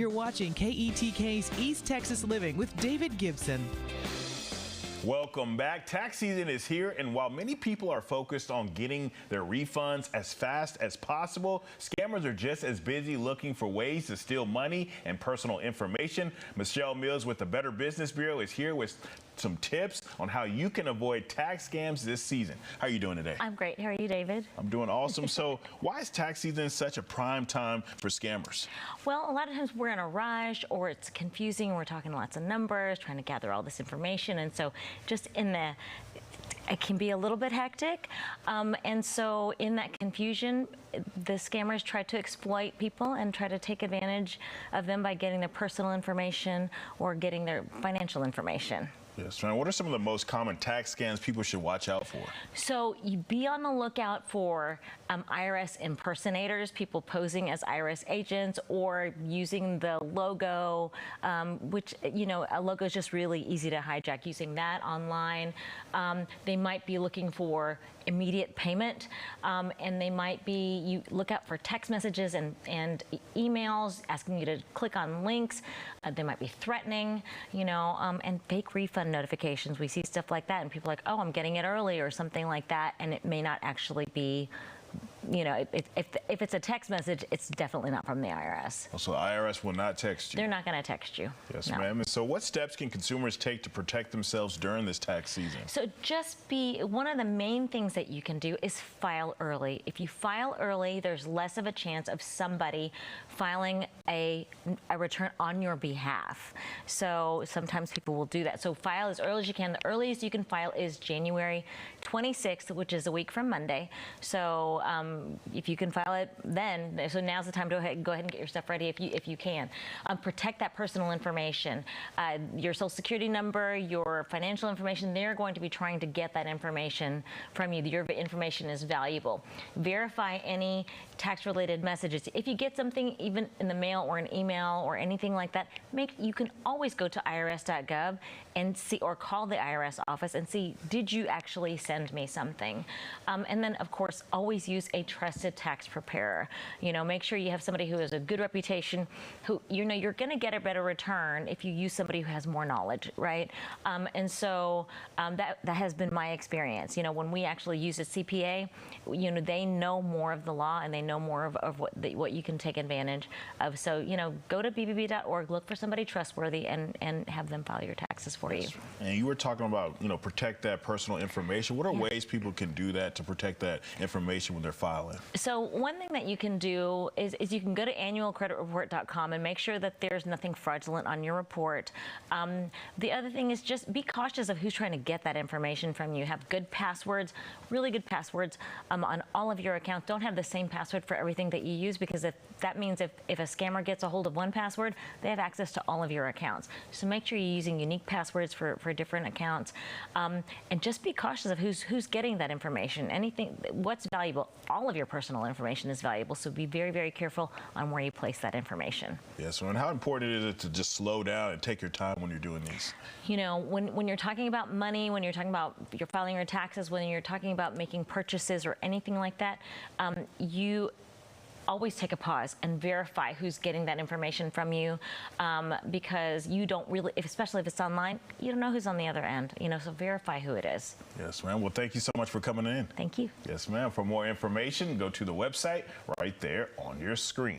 You're watching KETK's East Texas Living with David Gibson. Welcome back. Tax season is here, and while many people are focused on getting their refunds as fast as possible, scammers are just as busy looking for ways to steal money and personal information. Michelle Mills with the Better Business Bureau is here with some tips on how you can avoid tax scams this season. How are you doing today? I'm great. How are you, David? I'm doing awesome. So why is tax season such a prime time for scammers? Well, a lot of times we're in a rush or it's confusing and we're talking lots of numbers, trying to gather all this information. And so just it can be a little bit hectic. And so in that confusion, the scammers try to exploit people and try to take advantage of them by getting their personal information or getting their financial information. Yes, right. What are some of the most common tax scams people should watch out for? So you be on the lookout for IRS impersonators, people posing as IRS agents or using the logo, which, you know, a logo is just really easy to hijack, using that online. They might be looking for immediate payment, and they might be, you look out for text messages and emails asking you to click on links. They might be threatening, you know, and fake refund notifications. We see stuff like that and people are like, oh, I'm getting it early or something like that, and it may not actually be, you know, if it's a text message, it's definitely not from the IRS. So the IRS will not text you? They're not going to text you. Yes, no. ma'am. And so what steps can consumers take to protect themselves during this tax season? So one of the main things that you can do is file early. If you file early, there's less of a chance of somebody filing a return on your behalf. So sometimes people will do that. So file as early as you can. The earliest you can file is January 26th, which is a week from Monday. So if you can file it then, so now's the time to go ahead and get your stuff ready if you can. Protect that personal information. Your social security number, your financial information, they're going to be trying to get that information from you. Your information is valuable. Verify any tax-related messages. If you get something even in the mail or an email or anything like that, you can always go to irs.gov and see, or call the IRS office and see, did you actually send me something? And then, of course, always use a trusted tax preparer. You know, make sure you have somebody who has a good reputation, who, you know, you're going to get a better return if you use somebody who has more knowledge, right? And so that has been my experience. You know, when we actually use a CPA, you know, they know more of the law and they know more of what you can take advantage of. So, you know, go to bbb.org, look for somebody trustworthy, and have them file your taxes for you. And you were talking about, you know, protect that personal information. What are ways people can do that to protect that information when they're filing? So one thing that you can do is you can go to annualcreditreport.com and make sure that there's nothing fraudulent on your report. The other thing is just be cautious of who's trying to get that information from you. Have good passwords, really good passwords on all of your accounts. Don't have the same password for everything that you use, because that means if a scammer gets a hold of one password, they have access to all of your accounts. So make sure you're using unique passwords for different accounts, and just be cautious of who's getting that information. What's valuable. All of your personal information is valuable, so be very, very careful on where you place that information. Yes, and how important is it to just slow down and take your time when you're doing these? You know, when you're talking about money, when you're talking about you're filing your taxes, when you're talking about making purchases or anything like that, you always take a pause and verify who's getting that information from you, because you don't really, especially if it's online, you don't know who's on the other end, you know, so verify who it is. Yes, ma'am. Well, thank you so much for coming in. Thank you. Yes, ma'am. For more information, go to the website right there on your screen.